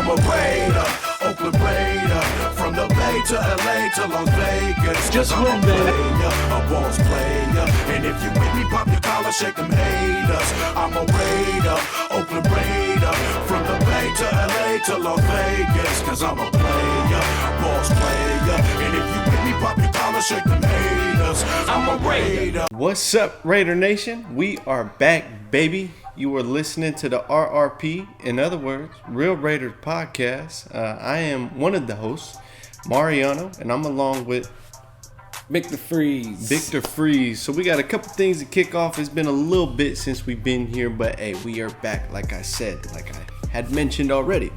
I'm a Raider, Oakland Raider, from the Bay to LA to Las Vegas. Just I'm win, a baby. player, a boss player, and if you with me, pop your collar, shake them haters. I'm a Raider, Oakland Raider, from the Bay to LA to Las Vegas. Cause I'm a player, boss player, and if you with me, pop your collar, shake them haters. I'm a Raider. What's up, Raider Nation? We are back, baby. You are listening to the RRP, in other words, Real Raiders Podcast. I am one of the hosts, Mariano, and I'm along with Victor Freeze. So we got a couple things to kick off. It's been a little bit since we've been here, but hey, we are back, like I said, like I had mentioned already.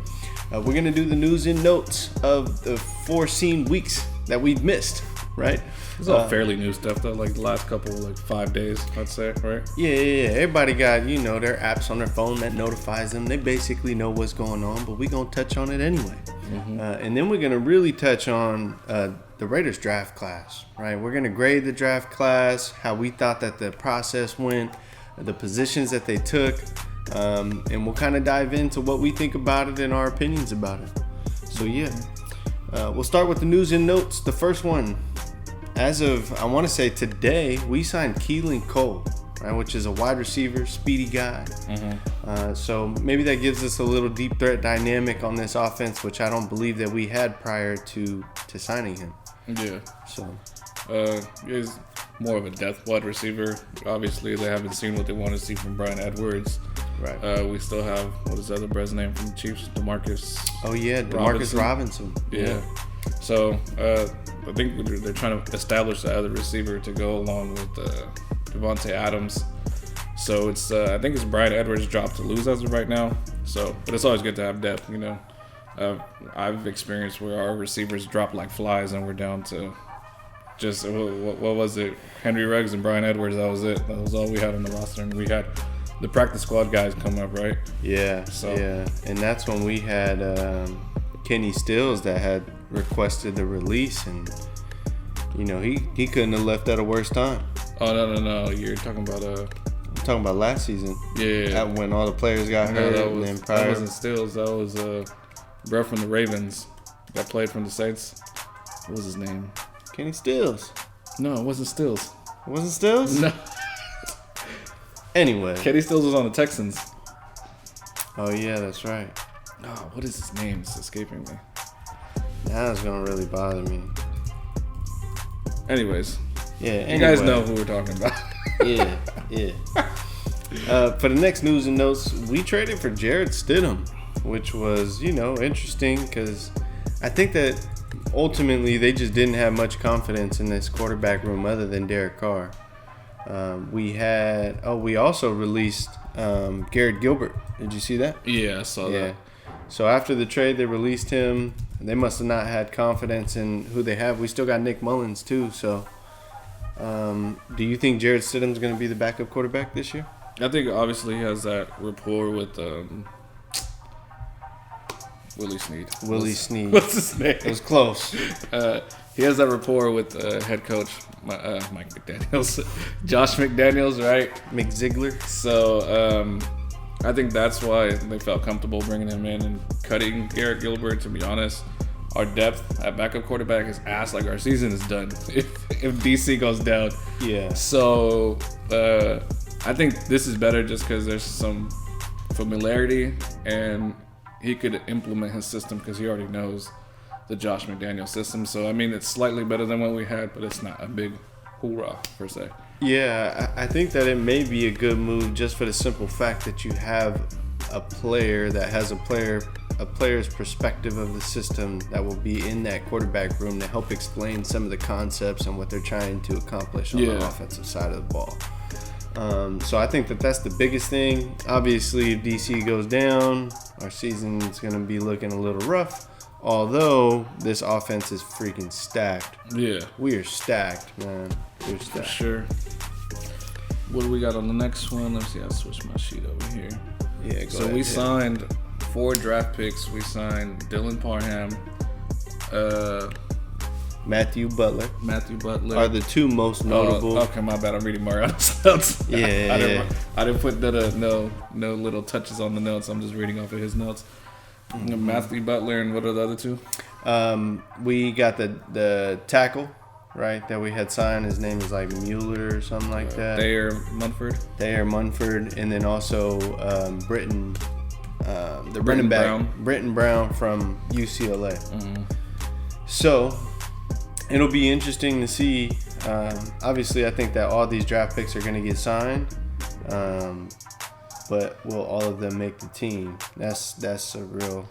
We're going to do the news and notes of the foreseen weeks that we've missed, right? It's all fairly new stuff though, like the last couple, like 5 days, I'd say, right? Yeah. Everybody got, their apps on their phone that notifies them. They basically know what's going on, but we're going to touch on it anyway. Mm-hmm. And then we're going to really touch on the Raiders draft class, right? We're going to grade the draft class, how we thought that the process went, the positions that they took, and we'll kind of dive into what we think about it and our opinions about it. So, yeah. We'll start with the news and notes. The first one. As of, I want to say today, we signed Keelan Cole, right, which is a wide receiver, speedy guy. Mm-hmm. So maybe that gives us a little deep threat dynamic on this offense, which I don't believe that we had prior to signing him. Yeah. So, he's more of a depth wide receiver. Obviously, they haven't seen what they want to see from Bryan Edwards. Right. We still have, what is the other brother's name from the Chiefs? DeMarcus. Oh yeah, DeMarcus Robinson. Yeah. So I think they're trying to establish the other receiver to go along with Devontae Adams. So it's I think it's Bryan Edwards' job to lose as of right now. So, but it's always good to have depth, I've experienced where our receivers drop like flies and we're down to just what was it? Henry Ruggs and Bryan Edwards. That was it. That was all we had on the roster, and we had the practice squad guys come up, right? Yeah. So yeah, and that's when we had Kenny Stills that had requested the release, and he couldn't have left at a worse time. Oh no! You're talking about I'm talking about last season. Yeah. That when all the players got hurt. That wasn't Stills. That was bro from the Ravens that played from the Saints. What was his name? Kenny Stills. No, it wasn't Stills. It wasn't Stills? No. Anyway. Kenny Stills was on the Texans. Oh yeah, that's right. Oh, what is his name? It's escaping me. Now it's gonna really bother me. Anyways. Yeah. You guys know who we're talking about. Yeah. For the next news and notes, we traded for Jarrett Stidham, which was, interesting because I think that ultimately they just didn't have much confidence in this quarterback room other than Derek Carr. We also released Garrett Gilbert. Did you see that? Yeah, I saw that. So after the trade, they released him. They must have not had confidence in who they have. We still got Nick Mullins too. So, do you think Jarrett Stidham's going to be the backup quarterback this year? I think obviously he has that rapport with Willie Snead. Snead. What's his name? It was close. He has that rapport with head coach Mike McDaniels, Josh McDaniels, right? McZiegler. So I think that's why they felt comfortable bringing him in and cutting Garrett Gilbert. To be honest, our depth at backup quarterback is ass. Like our season is done if DC goes down. Yeah. So I think this is better just because there's some familiarity and he could implement his system because he already knows the Josh McDaniels system. So, I mean, it's slightly better than what we had, but it's not a big hoorah, per se. Yeah, I think that it may be a good move just for the simple fact that you have a player that has a player's perspective of the system that will be in that quarterback room to help explain some of the concepts and what they're trying to accomplish on the offensive side of the ball. So I think that that's the biggest thing. Obviously, if DC goes down, our season's going to be looking a little rough. Although this offense is freaking stacked. Yeah. We are stacked, man. We're stacked. For sure. What do we got on the next one? Let's see. I switched my sheet over here. Yeah, so we signed 4 draft picks. We signed Dylan Parham, Matthew Butler are the 2 most notable. Okay, my bad. I'm reading Mariano's notes. Yeah. I didn't put no little touches on the notes. I'm just reading off of his notes. Matthew Butler, and what are the other two? We got the tackle, right, that we had signed. His name is like Mueller or something like that. Thayer Munford, and then also Britton Brown from UCLA. So it'll be interesting to see. Obviously, I think that all these draft picks are going to get signed, but will all of them make the team? That's a real.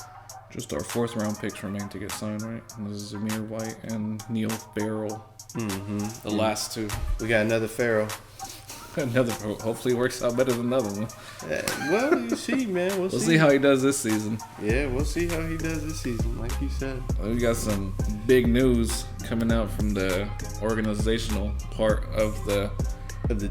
Just our 4th round picks remain to get signed, right? And this is Zamir White and Neil Farrell. The last 2. We got another Farrell. Hopefully, it works out better than another one. Well, you see, man. We'll see how he does this season. Yeah, we'll see how he does this season, like you said. We got some big news coming out from the organizational part of the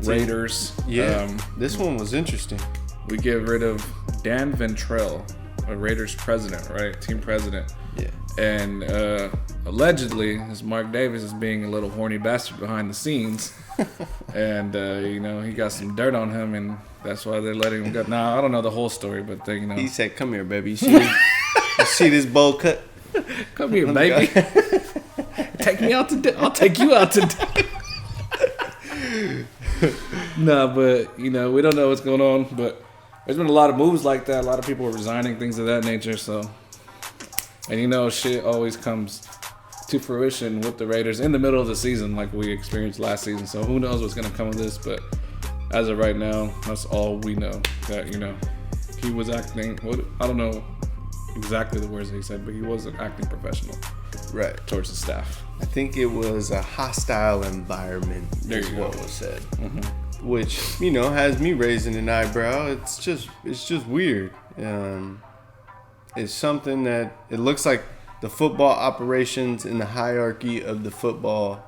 Raiders. Yeah, this one was interesting. We get rid of Dan Ventrelle, a Raiders president, right? Team president. Yeah. And allegedly, this Mark Davis is being a little horny bastard behind the scenes. And, he got some dirt on him, and that's why they're letting him go. Now, I don't know the whole story, but he said, "Come here, baby. You see this bowl cut? Come here, baby. Take me out to I'll take you out to Nah, but, we don't know what's going on, but there's been a lot of moves like that. A lot of people are resigning, things of that nature, so. And, shit always comes to fruition with the Raiders in the middle of the season like we experienced last season. So who knows what's going to come of this, but as of right now, that's all we know. That, he was acting, I don't know exactly the words that he said, but he wasn't acting professional. Right. Towards the staff. I think it was a hostile environment is what was said. Which, has me raising an eyebrow. It's just weird. It's something that it looks like the football operations in the hierarchy of the football,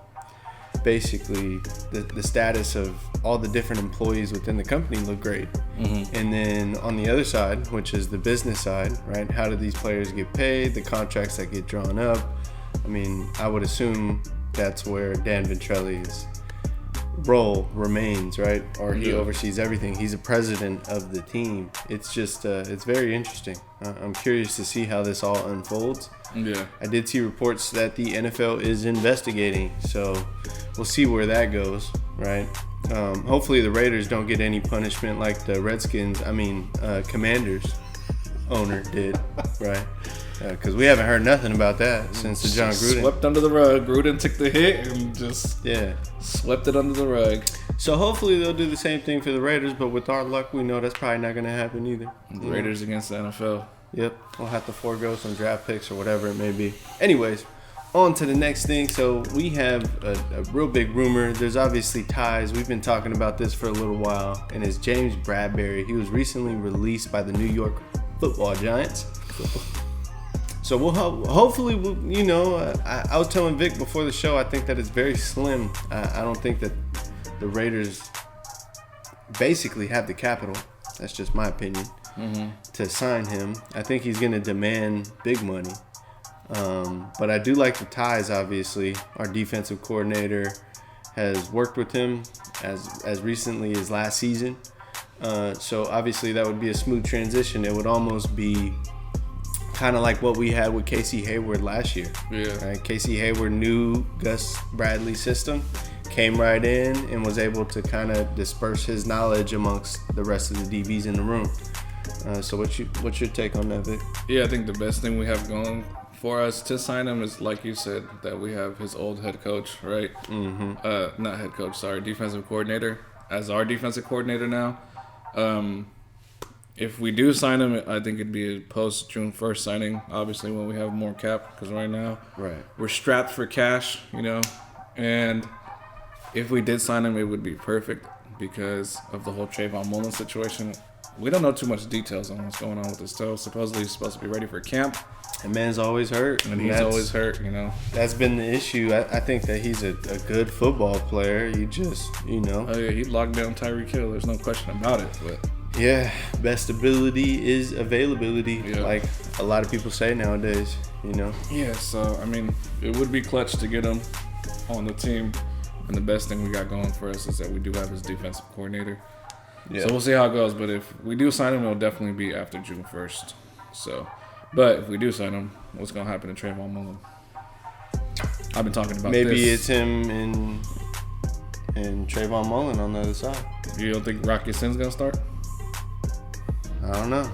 basically the status of all the different employees within the company look great. And then on the other side, which is the business side, right? How do these players get paid? The contracts that get drawn up. I mean, I would assume that's where Dan Ventrelle's role remains, right? Or he oversees everything. He's a president of the team. It's just, it's very interesting. I'm curious to see how this all unfolds. Yeah. I did see reports that the NFL is investigating, so we'll see where that goes, right? Hopefully the Raiders don't get any punishment like the Commanders owner did, right? Because we haven't heard nothing about that since the John Gruden. Swept under the rug. Gruden took the hit and just swept it under the rug. So hopefully they'll do the same thing for the Raiders, but with our luck, we know that's probably not going to happen either. The Raiders against the NFL. Yep. We'll have to forego some draft picks or whatever it may be. Anyways, on to the next thing. So we have a real big rumor. There's obviously ties. We've been talking about this for a little while, and it's James Bradberry. He was recently released by the New York Football Giants. So we'll hopefully, I was telling Vic before the show, I think that it's very slim. I don't think that the Raiders basically have the capital. That's just my opinion. To sign him. I think he's going to demand big money. But I do like the ties, obviously. Our defensive coordinator has worked with him as recently as last season. So obviously that would be a smooth transition. It would almost be kind of like what we had with Casey Hayward last year. Yeah. Right? Casey Hayward knew Gus Bradley's system, came right in, and was able to kind of disperse his knowledge amongst the rest of the DBs in the room. So what's your take on that, Vic? Yeah, I think the best thing we have going for us to sign him is, like you said, that we have his old head coach, right? Not head coach, sorry, defensive coordinator as our defensive coordinator now. If we do sign him, I think it'd be a post June 1st signing, obviously when we have more cap, because right now we're strapped for cash, and if we did sign him, it would be perfect because of the whole Trayvon Mullen situation. We don't know too much details on what's going on with his toe. Supposedly he's supposed to be ready for camp. And man's always hurt. And he's always hurt, That's been the issue. I think that he's a good football player. You just, Oh, yeah, he locked down Tyreek Hill. There's no question about it. But yeah, best ability is availability, like a lot of people say nowadays, Yeah, so, it would be clutch to get him on the team. And the best thing we got going for us is that we do have his defensive coordinator. Yeah. So we'll see how it goes. But if we do sign him, it'll definitely be after June 1st. So, But if we do sign him, what's gonna happen to Trayvon Mullen? I've been talking about maybe this. it's him and Trayvon Mullen on the other side. You don't think Rocky Sin's gonna start? I don't know.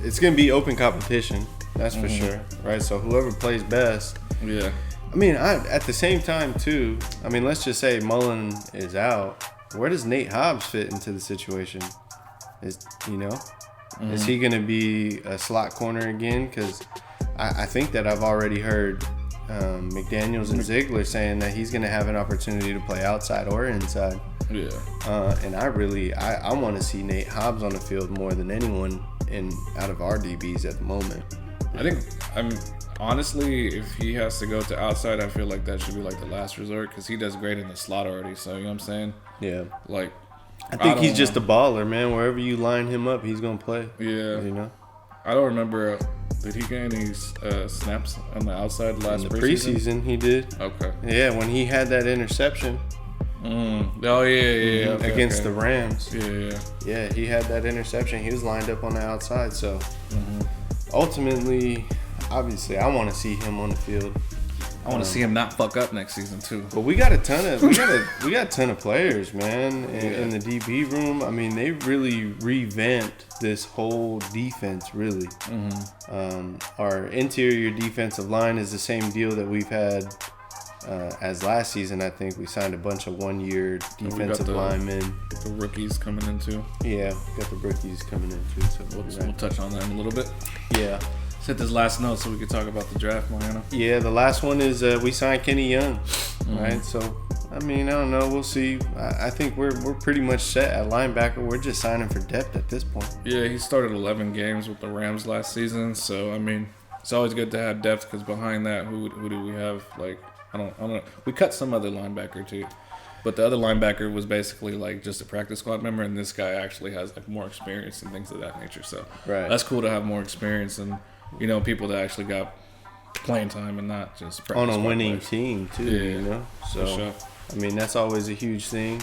It's gonna be open competition, that's for sure, right? So whoever plays best. Yeah. I mean, at the same time too. I mean, let's just say Mullen is out. Where does Nate Hobbs fit into the situation? Is he gonna be a slot corner again? Because I think that I've already heard McDaniels and Ziegler saying that he's gonna have an opportunity to play outside or inside. Yeah. And I want to see Nate Hobbs on the field more than anyone out of our DBs at the moment. Honestly, if he has to go to outside, I feel like that should be like the last resort because he does great in the slot already. So, you know what I'm saying? Yeah. Like, I think he's just a baller, man. Wherever you line him up, he's going to play. Yeah. I don't remember. Did he get any snaps on the outside last preseason? He did. Okay. Yeah, when he had that interception. Oh, yeah. Okay, against the Rams. Yeah. Yeah, he had that interception. He was lined up on the outside. So, ultimately, obviously, I want to see him on the field. I want to see him not fuck up next season too. But we got a ton of players, man, in the DB room. I mean, they really revamped this whole defense, really. Our interior defensive line is the same deal that we've had as last season. I think we signed a bunch of one-year defensive linemen. The rookies coming in too. Yeah, got the rookies coming in too. So we'll touch on them a little bit. Yeah. Hit this last note so we can talk about the draft, Mariano. Yeah, the last one is we signed Kenny Young, right? So, I mean, I don't know. We'll see. I think we're pretty much set at linebacker. We're just signing for depth at this point. Yeah, he started 11 games with the Rams last season. So, I mean, it's always good to have depth because behind that, who do we have? Like, I don't know. We cut some other linebacker too. But the other linebacker was basically like just a practice squad member, and this guy actually has like more experience and things of that nature. So, that's cool to have more experience and people that actually got playing time and not just on a winning team too. Yeah, so sure. I mean that's always a huge thing.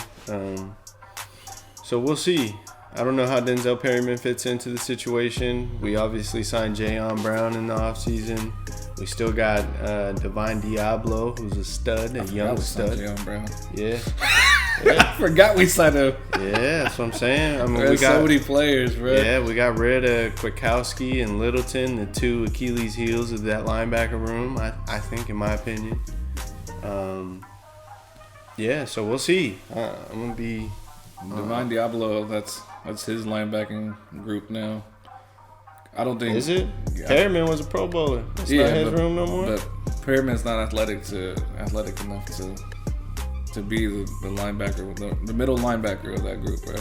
So we'll see. I don't know how Denzel Perryman fits into the situation. We obviously signed Jayon Brown in the offseason. We still got Divine Diablo, who's a stud, a young stud. Jayon Brown. Yeah. I forgot we signed him. Yeah, that's what I'm saying. I mean, we got so many players, bro. Yeah, we got rid of Kwiatkowski and Littleton, the two Achilles heels of that linebacker room, I think, in my opinion. Yeah, so we'll see. I'm going to be... Divine Diablo, that's his linebacking group now. I don't think... Is it? Perryman was a Pro Bowler. It's not his room no more? But Perryman's not athletic enough to be the linebacker, the middle linebacker of that group, bro.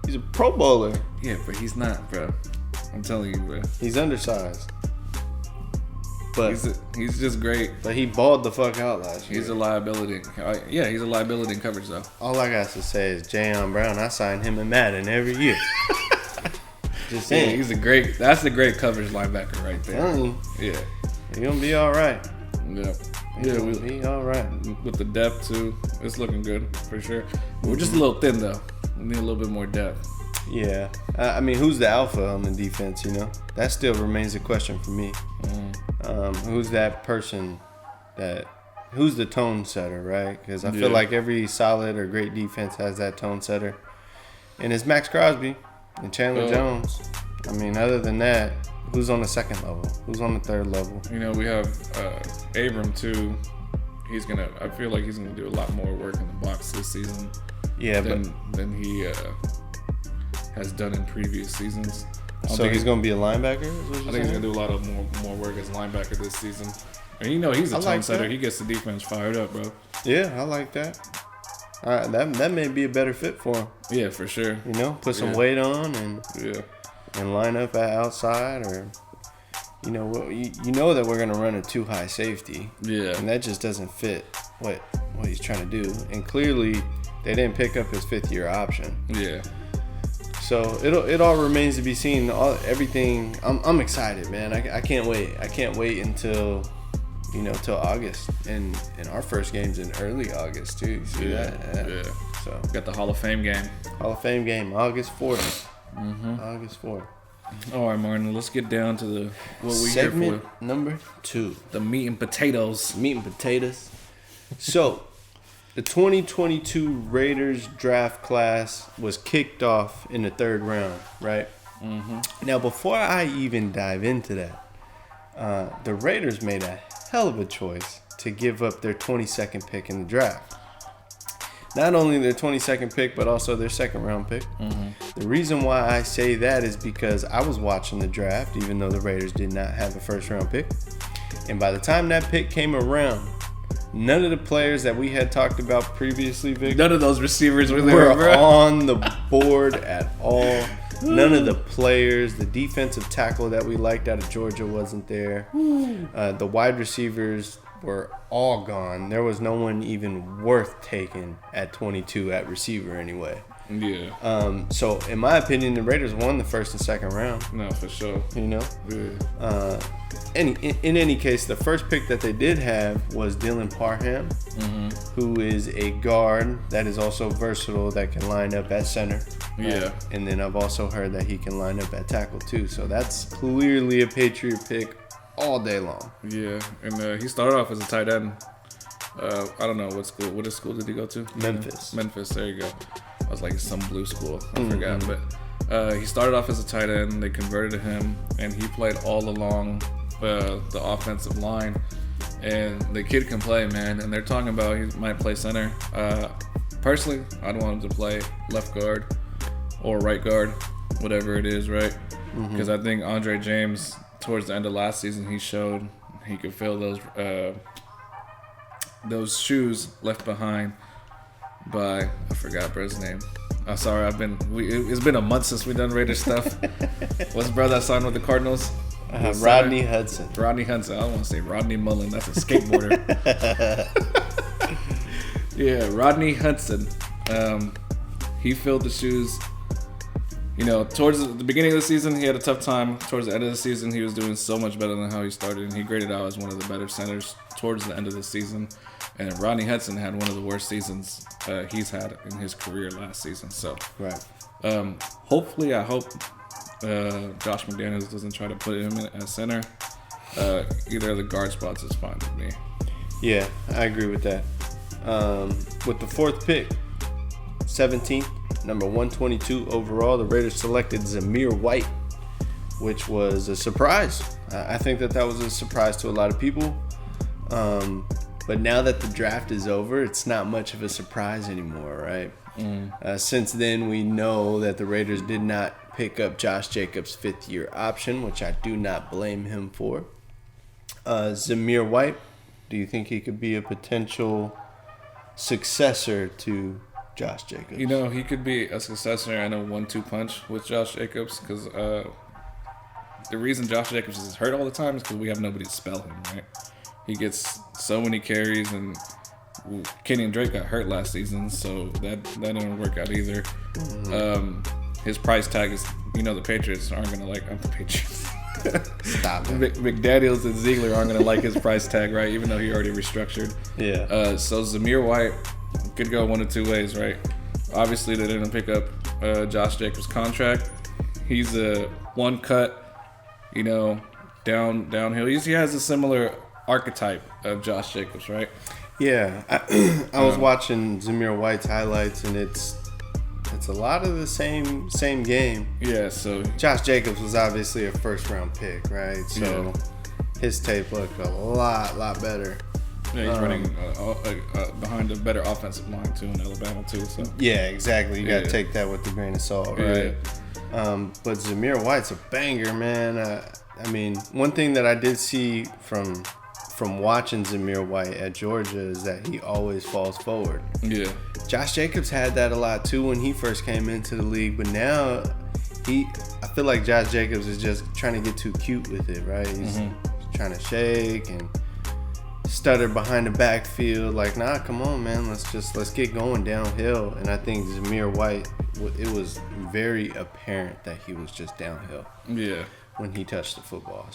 He's a Pro Bowler. Yeah, but he's not, bro. I'm telling you, bro. He's undersized. But he's just great. But he balled the fuck out last year. He's a liability. Yeah, he's a liability in coverage, though. All I got to say is Jayon Brown. I signed him in Madden every year. Just saying. Yeah, that's a great coverage linebacker right there. Yeah. He's going to be all right. Yeah. Yeah, we'll be all right. With the depth, too. It's looking good, for sure. We're just a little thin, though. We need a little bit more depth. Yeah. I mean, who's the alpha on the defense, That still remains a question for me. Who's that person who's the tone setter, right? Because I feel like every solid or great defense has that tone setter. And it's Max Crosby and Chandler Jones. I mean, other than that, who's on the second level? Who's on the third level? We have Abram, too. I feel like he's going to do a lot more work in the box this season than he has done in previous seasons. So he's going to be a linebacker? I think he's going to do a lot of more work as a linebacker this season. And he's a tone setter. He gets the defense fired up, bro. Yeah, I like that. That may be a better fit for him. Yeah, for sure. Put some weight on and line up at outside or... you know that we're going to run a too high safety. Yeah. And that just doesn't fit what he's trying to do. And clearly, they didn't pick up his fifth-year option. Yeah. So it all remains to be seen. Everything. I'm excited, man. I can't wait. I can't wait until till August. And our first game's in early August too. You see that? Yeah. So got the Hall of Fame game. Hall of Fame game, August 4th. August 4th. All right, Martin. Let's get down to what we here Segment for. number 2. The meat and potatoes. Meat and potatoes. So, the 2022 Raiders draft class was kicked off in the 3rd round, right? Mm-hmm. Now, before I even dive into that, the Raiders made a hell of a choice to give up their 22nd pick in the draft. Not only their 22nd pick, but also their 2nd round pick. Mm-hmm. The reason why I say that is because I was watching the draft, even though the Raiders did not have a 1st round pick. And by the time that pick came around, none of the players that we had talked about previously, Vic, None of those receivers were there, were on the board at all. None of the players, the defensive tackle that we liked out of Georgia wasn't there. The wide receivers were all gone. There was no one even worth taking at 22 at receiver anyway. Yeah. So in my opinion, the Raiders won the 1st and 2nd round. No, for sure. You know. Yeah. In any case, the first pick that they did have was Dylan Parham, who is a guard that is also versatile, that can line up at center. Yeah. And then I've also heard that he can line up at tackle too. So that's clearly a Patriot pick all day long. Yeah. And he started off as a tight end. I don't know what school. What school did he go to? Memphis. Memphis. There you go. I was like some blue school. I forgot. But he started off as a tight end. They converted him, and he played all along the offensive line. And the kid can play, man. And they're talking about he might play center. Personally, I don't want him to play left guard or right guard, whatever it is, right? Because I think Andre James, towards the end of last season, he showed he could fill those shoes left behind by, I forgot bro's name. I'm sorry, it's been a month since we've done Raiders stuff. What's brother that signed with the Cardinals? Rodney Hudson. Rodney Hudson. I don't want to say Rodney Mullen. That's a skateboarder. Yeah, Rodney Hudson. He filled the shoes. You know, towards the beginning of the season, he had a tough time. Towards the end of the season, he was doing so much better than how he started, and he graded out as one of the better centers towards the end of the season. And Rodney Hudson had one of the worst seasons he's had in his career last season. So, Right. Hopefully, I hope Josh McDaniels doesn't try to put him in at center. Either of the guard spots is fine with me. Yeah, I agree with that. With the 4th pick, 17th, number 122 overall, the Raiders selected Zamir White, which was a surprise. I think that was a surprise to a lot of people. But now that the draft is over, it's not much of a surprise anymore, right? Since then, we know that the Raiders did not pick up Josh Jacobs' 5th-year option, which I do not blame him for. Zamir White, do you think he could be a potential successor to Josh Jacobs? You know, he could be a successor and a 1-2 punch with Josh Jacobs, because the reason Josh Jacobs is hurt all the time is because we have nobody to spell him, right? He gets so many carries, and Kenyon Drake got hurt last season, so that didn't work out either. His price tag is, the Patriots aren't going to like, I'm the Patriots. Stop it. McDaniels and Ziegler aren't going to like his price tag, right? Even though he already restructured. Yeah. So Zamir White could go one of two ways, right? Obviously, they didn't pick up Josh Jacobs' contract. He's a one cut, downhill. He has a similar archetype of Josh Jacobs, right? Yeah. I was watching Zamir White's highlights, and it's a lot of the same game. Yeah, so Josh Jacobs was obviously a 1st-round pick, right? So his tape looked a lot better. Yeah, he's running behind a better offensive line too in Alabama too. So yeah, exactly. You got to take that with a grain of salt, right? Yeah. But Zamir White's a banger, man. I mean, one thing that I did see from watching Zamir White at Georgia is that he always falls forward. Yeah. Josh Jacobs had that a lot too when he first came into the league, but now I feel like Josh Jacobs is just trying to get too cute with it, right? He's trying to shake and stutter behind the backfield. Like, nah, come on, man. Let's get going downhill. And I think Zamir White, it was very apparent that he was just downhill. Yeah. When he touched the football,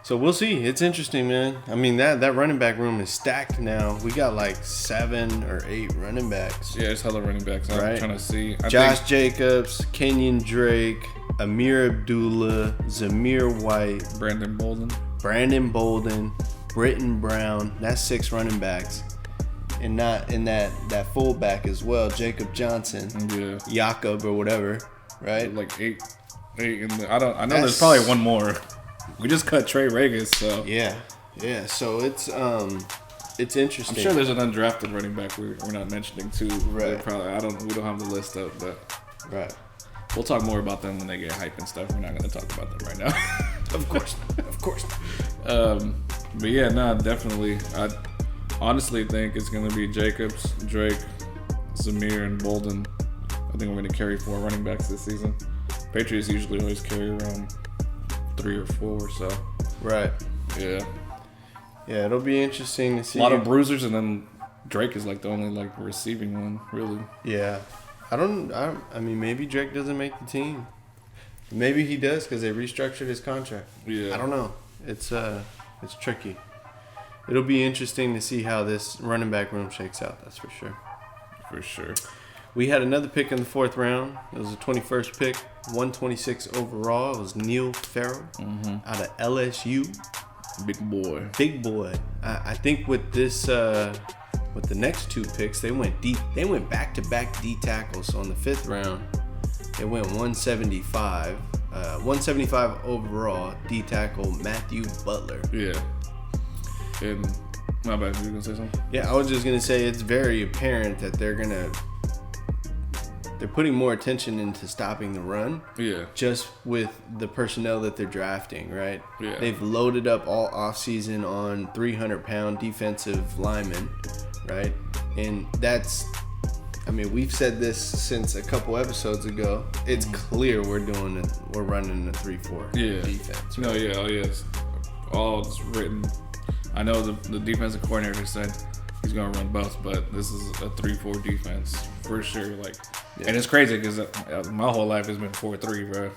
So we'll see. It's interesting, man. I mean, that running back room is stacked now. We got like 7 or 8 running backs. Yeah, it's hella running backs. I'm trying to see. Josh Jacobs, Kenyon Drake, Amir Abdullah, Zamir White, Brandon Bolden, Britton Brown. That's 6 running backs. And not in that fullback as well, Jacob Johnson, Jakob or whatever, right? Like 8. And I know there's probably one more. We just cut Trey Regis, so yeah. So it's interesting. I'm sure there's an undrafted running back we're not mentioning too. Right. We don't have the list up, but right. We'll talk more about them when they get hype and stuff. We're not going to talk about them right now. Of course not. But yeah, definitely. I honestly think it's going to be Jacobs, Drake, Zamir, and Bolden. I think we're going to carry 4 running backs this season. Patriots usually always carry around 3 or 4, so. Right. Yeah. Yeah, it'll be interesting to see. A lot of bruisers, and then Drake is like the only receiving one, really. Yeah. I mean, maybe Drake doesn't make the team. Maybe he does because they restructured his contract. Yeah. I don't know. It's tricky. It'll be interesting to see how this running back room shakes out. That's for sure. For sure. We had another pick in the 4th round. It was the 21st pick, 126 overall. It was Neil Farrell out of LSU. Big boy. I think with this. With the next 2 picks, they went deep. They went back-to-back D tackles. So in the 5th round, they went 175. 175 overall, D tackle Matthew Butler. Yeah. And my bad, you were gonna say something? Yeah, I was just gonna say it's very apparent that they're putting more attention into stopping the run. Yeah. Just with the personnel that they're drafting, right? Yeah. They've loaded up all offseason on 300-pound defensive linemen. Right, and we've said this since a couple episodes ago. It's clear we're running a 3-4 defense. Right? No, yes, all it's written. I know the defensive coordinator said he's gonna run both, but this is a 3-4 defense for sure. And it's crazy because my whole life has been 4-3, bro.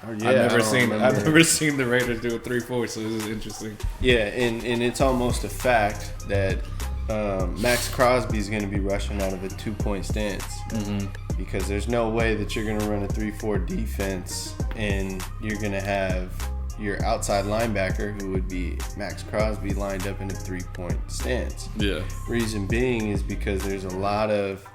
I've never seen the Raiders do a 3-4, so this is interesting. Yeah, and it's almost a fact that Max Crosby is going to be rushing out of a 2-point stance because there's no way that you're going to run a 3-4 defense and you're going to have your outside linebacker, who would be Max Crosby, lined up in a 3-point stance. Yeah. Reason being is because there's a lot of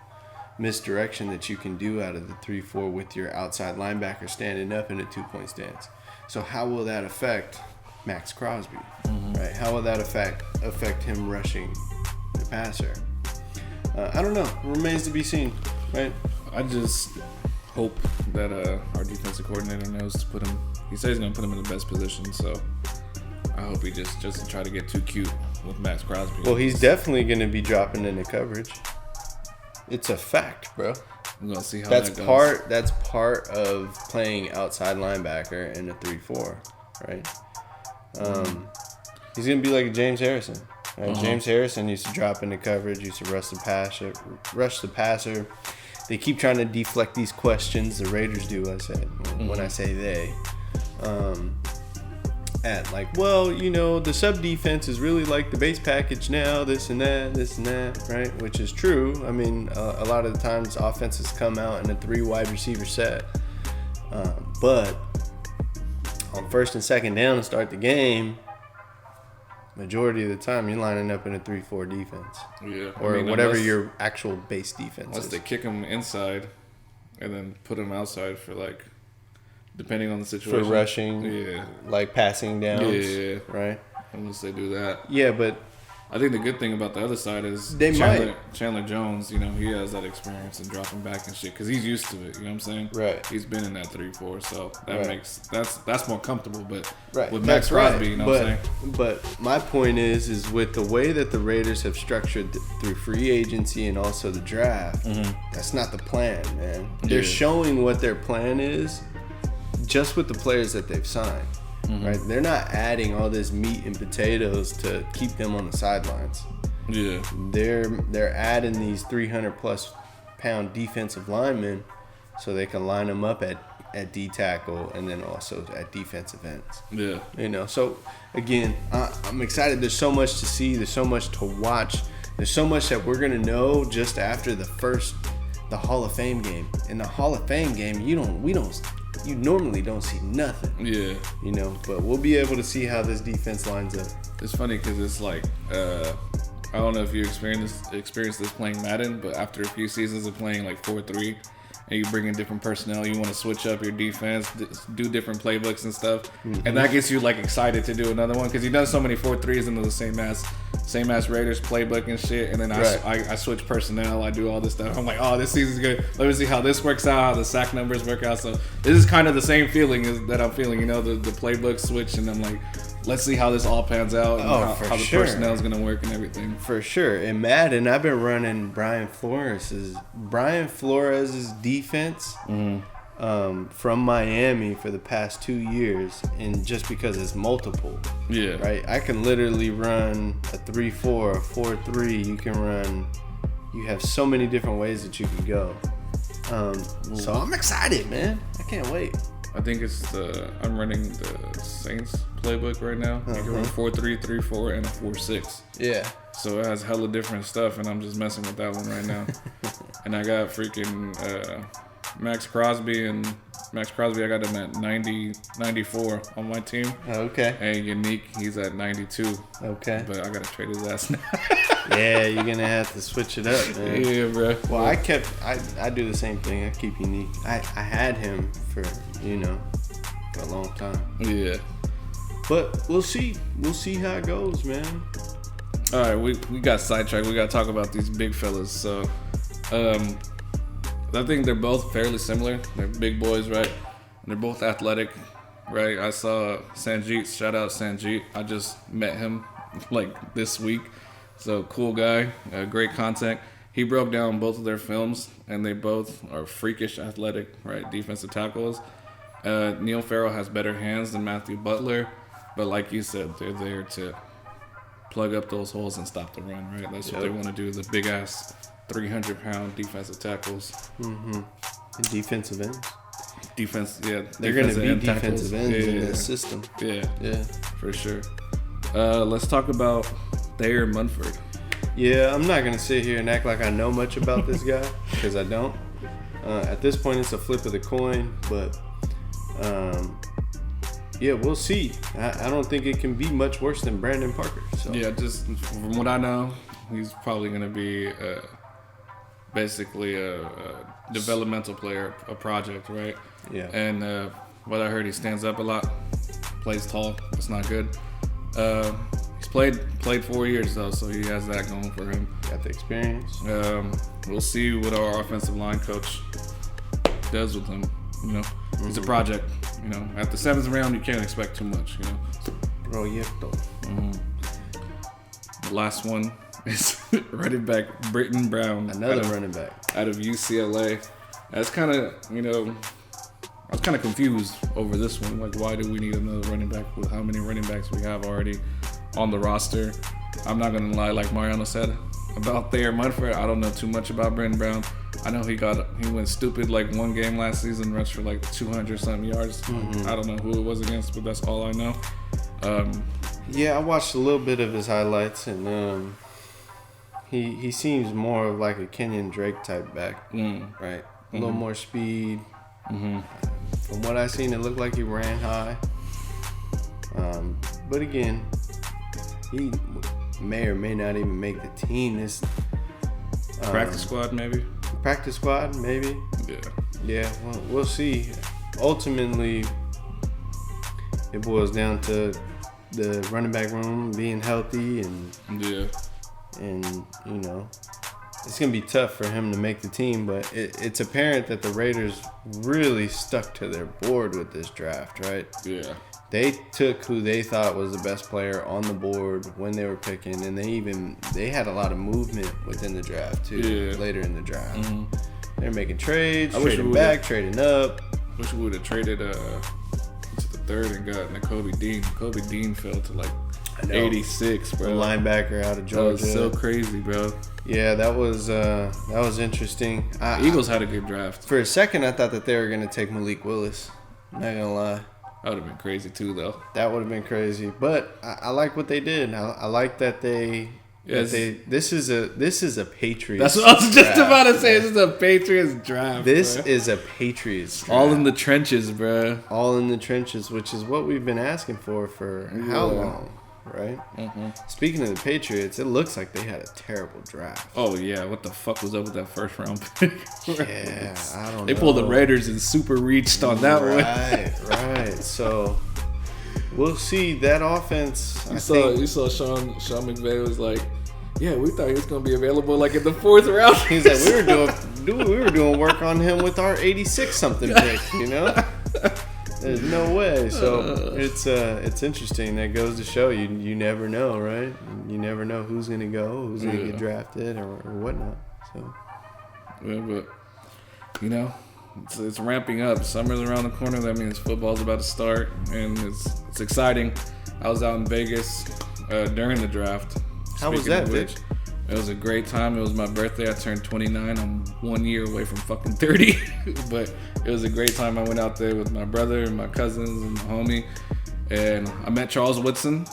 misdirection that you can do out of the 3-4 with your outside linebacker standing up in a 2-point stance. So how will that affect Max Crosby? Right? How will that affect him rushing the passer? I don't know. Remains to be seen, right? I just hope that our defensive coordinator knows to put him. He says he's going to put him in the best position, so I hope he just doesn't try to get too cute with Max Crosby. Well, he's definitely going to be dropping into coverage. It's a fact, bro. We're going to see how that goes. That's part of playing outside linebacker in a 3-4, right? He's going to be like a James Harrison. Right? James Harrison used to drop into coverage, used to rush the passer. They keep trying to deflect these questions. The Raiders do, I said. When I say they. The sub defense is really like the base package now, this and that, right? Which is true. I mean, a lot of the times offenses come out in a 3 wide receiver set. But on 1st and 2nd down to start the game, majority of the time you're lining up in a 3-4 defense. Yeah. Or whatever your actual base defense unless is. they kick them inside and then put them outside for depending on the situation. For rushing, passing downs, right? Unless they do that. Yeah, but I think the good thing about the other side is Chandler Jones, he has that experience in dropping back and shit because he's used to it, you know what I'm saying? Right. He's been in that 3-4, so that makes that's more comfortable, but right. with Max Crosby, you know what I'm saying? But my point is with the way that the Raiders have structured through free agency and also the draft, that's not the plan, man. They're showing what their plan is just with the players that they've signed. Right, they're not adding all this meat and potatoes to keep them on the sidelines. Yeah, they're adding these 300+ pound defensive linemen so they can line them up at D tackle and then also at defensive ends. Yeah, So again, I'm excited. There's so much to see. There's so much to watch. There's so much that we're gonna know just after the Hall of Fame game. In the Hall of Fame game, we don't you normally don't see nothing. Yeah. You know, but we'll be able to see how this defense lines up. It's funny because it's like, I don't know if you experienced this playing Madden, but after a few seasons of playing like 4-3, and you bring in different personnel, you want to switch up your defense, do different playbooks and stuff, and that gets you like excited to do another one because you've done so many 4-3s into the same ass Raiders playbook and shit, and then I switch personnel, I do all this stuff. I'm like, oh, this season's good. Let me see how this works out, how the sack numbers work out. So this is kind of the same feeling that I'm feeling, you know, the playbook switch, and I'm like, let's see how this all pans out and how the personnel is going to work and everything. For sure. In Madden, I've been running Brian Flores's defense from Miami for the past 2 years, and just because it's multiple. Yeah. Right? I can literally run a 3-4, a 4-3. You have so many different ways that you can go. So I'm excited, man. I can't wait. I think I'm running the Saints playbook right now. You can run 4-3, 3-4, and a 4-6. Yeah. So it has hella different stuff, and I'm just messing with that one right now. And I got freaking Max Crosby, I got him at 94 on my team. Okay. And Unique, he's at 92. Okay. But I gotta trade his ass now. Yeah, you're gonna have to switch it up, man. Yeah, bro. Well, I do the same thing. I keep Unique. I had him for a long time. Yeah. But we'll see. We'll see how it goes, man. All right, we got sidetracked. We got to talk about these big fellas. So, I think they're both fairly similar. They're big boys, right? They're both athletic, right? I saw Sanjeet. Shout out Sanjeet. I just met him like this week. So cool guy, great content. He broke down both of their films, and they both are freakish athletic, right? Defensive tackles. Neil Farrell has better hands than Matthew Butler, but like you said, they're there to plug up those holes and stop the run, right? That's what they want to do. The big ass 300-pound defensive tackles. And defensive ends. Defense, yeah. They're going to be defensive ends in this system. Yeah, yeah, for sure. Let's talk about Thayer Munford. Yeah, I'm not going to sit here and act like I know much about this guy, because I don't. At this point, it's a flip of the coin, but yeah, we'll see. I don't think it can be much worse than Brandon Parker. So. Yeah, just from what I know, he's probably going to be basically a developmental player, a project, right? Yeah. And what I heard, he stands up a lot, plays tall. It's not good. He's played 4 years though, so he has that going for him. Got the experience. We'll see what our offensive line coach does with him. You know, he's a project. You know, at the 7th round, you can't expect too much. You know, Proyecto. The last one is running back Britton Brown. Another running back out of UCLA. That's kind of, I was kind of confused over this one. Like, why do we need another running back with how many running backs we have already on the roster? I'm not gonna lie, like Mariano said about Thayer Munford, I don't know too much about Britton Brown. I know he went stupid like one game last season, rushed for like 200 something yards. I don't know who it was against, but that's all I know. Yeah, I watched a little bit of his highlights, and he seems more of like a Kenyon Drake type back, right? A little more speed. From what I seen, it looked like he ran high. But again, he may or may not even make the team. This practice squad, maybe. Practice squad, maybe. Yeah. Well, we'll see. Ultimately, it boils down to the running back room being healthy, and it's gonna be tough for him to make the team. But it's apparent that the Raiders really stuck to their board with this draft, right? Yeah. They took who they thought was the best player on the board when they were picking, and they had a lot of movement within the draft too. Later in the draft, they're making trades, trading back, trading up. Wish we would have traded to the third and got Nakobe Dean. Nakobe Dean fell to like 86, bro. Linebacker out of Georgia. That was so crazy, bro. Yeah, that was interesting. Eagles had a good draft. For a second, I thought that they were gonna take Malik Willis. I'm not gonna lie. That would have been crazy too, though. That would have been crazy, but I like what they did. I like that they Yes. This is a Patriots. That's what I was just draft, about to say. bro. This is a Patriots draft. This bro. is a Patriots draft. All in the trenches, bro. All in the trenches, which is what we've been asking for how long, right? Mm-hmm. Speaking of the Patriots, it looks like they had a terrible draft. Oh yeah, what the fuck was up with that first round pick? Yeah, I don't know. They pulled the Raiders and super reached on that one. Right. So we'll see that offense. You saw Sean McVay was like, yeah, we thought he was gonna be available like in the 4th round. He's like, we were doing work on him with our 86 something pick, you know. There's no way. So it's interesting. That goes to show you never know, right? You never know who's gonna go, who's gonna get drafted or whatnot. So yeah, but you know, it's ramping up. Summer's around the corner. That means football's about to start, and it's exciting. I was out in Vegas during the draft. How was that, bitch? It was a great time. It was my birthday. I turned 29. I'm 1 year away from fucking 30. But it was a great time. I went out there with my brother and my cousins and my homie. And I met Charles Woodson.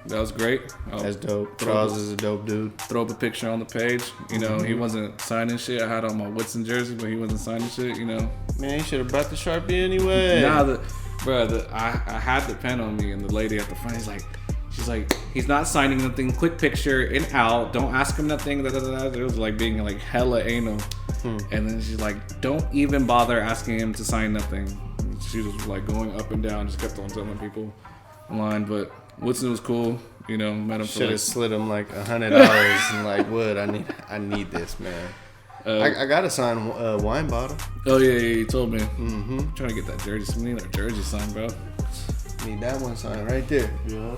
That was great. That's dope. Charles is a dope dude. Throw up a picture on the page. You know, he wasn't signing shit. I had on my Woodson jersey, but he wasn't signing shit, you know. Man, you should have brought the Sharpie anyway. Nah, I had the pen on me, and the lady at the front, she's like, he's not signing nothing. Quick picture, in, out. Don't ask him nothing. Da, da, da. It was like being like hella anal. And then she's like, don't even bother asking him to sign nothing. She was like going up and down, just kept on telling people online. But Woodson was cool. You know, met him. Should have slid him like $100 and like, Wood, I need this, man. I got to sign wine bottle. Oh yeah, he told me. I'm trying to get that jersey. We need our jersey signed, bro. Need that one signed right there. Yeah.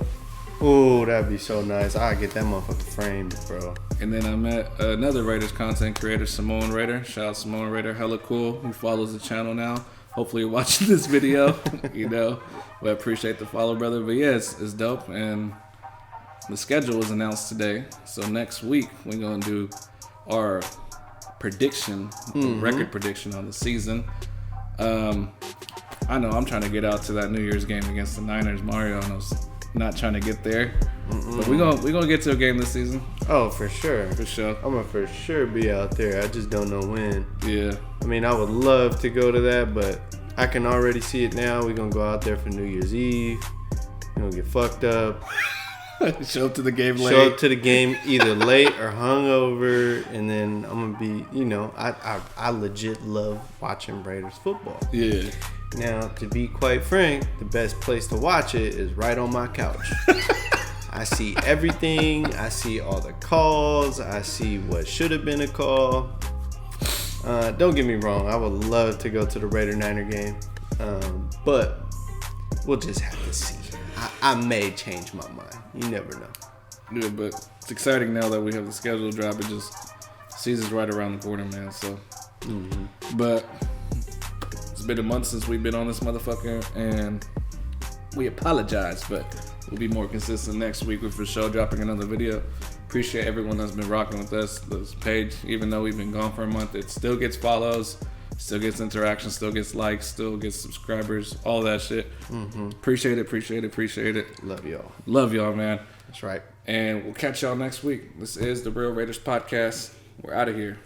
Oh, that'd be so nice. I'd get that motherfucker framed, bro. And then I met another Raiders content creator, Simone Raider. Shout out Simone Raider, hella cool. He follows the channel now. Hopefully you're watching this video, you know. But I appreciate the follow, brother. But yeah, it's dope. And the schedule was announced today. So next week, we're going to do our prediction, record prediction on the season. I know I'm trying to get out to that New Year's game against the Niners. Mario knows. Not trying to get there, but we're gonna get to a game this season. Oh, for sure. I'm gonna for sure be out there. I just don't know when. Yeah. I mean, I would love to go to that, but I can already see it now. We're gonna go out there for New Year's Eve. We're gonna get fucked up. Show up to the game late. Show up to the game either late or hungover, and then I'm gonna be, you know, I legit love watching Raiders football. Yeah. Now, to be quite frank, the best place to watch it is right on my couch. I see everything. I see all the calls. I see what should have been a call. Don't get me wrong. I would love to go to the Raider-Niner game. But we'll just have to see. I may change my mind. You never know. Yeah, but it's exciting now that we have the schedule drop. It just, season's right around the corner, man. So, but it's been a month since we've been on this motherfucker, and we apologize, but we'll be more consistent next week with for sure dropping another video. Appreciate everyone that's been rocking with us. This page, even though we've been gone for a month, it still gets follows, still gets interaction, still gets likes, still gets subscribers, all that shit. Appreciate it. Love y'all, man. That's right. And we'll catch y'all next week. This is the Real Raiders Podcast. We're out of here.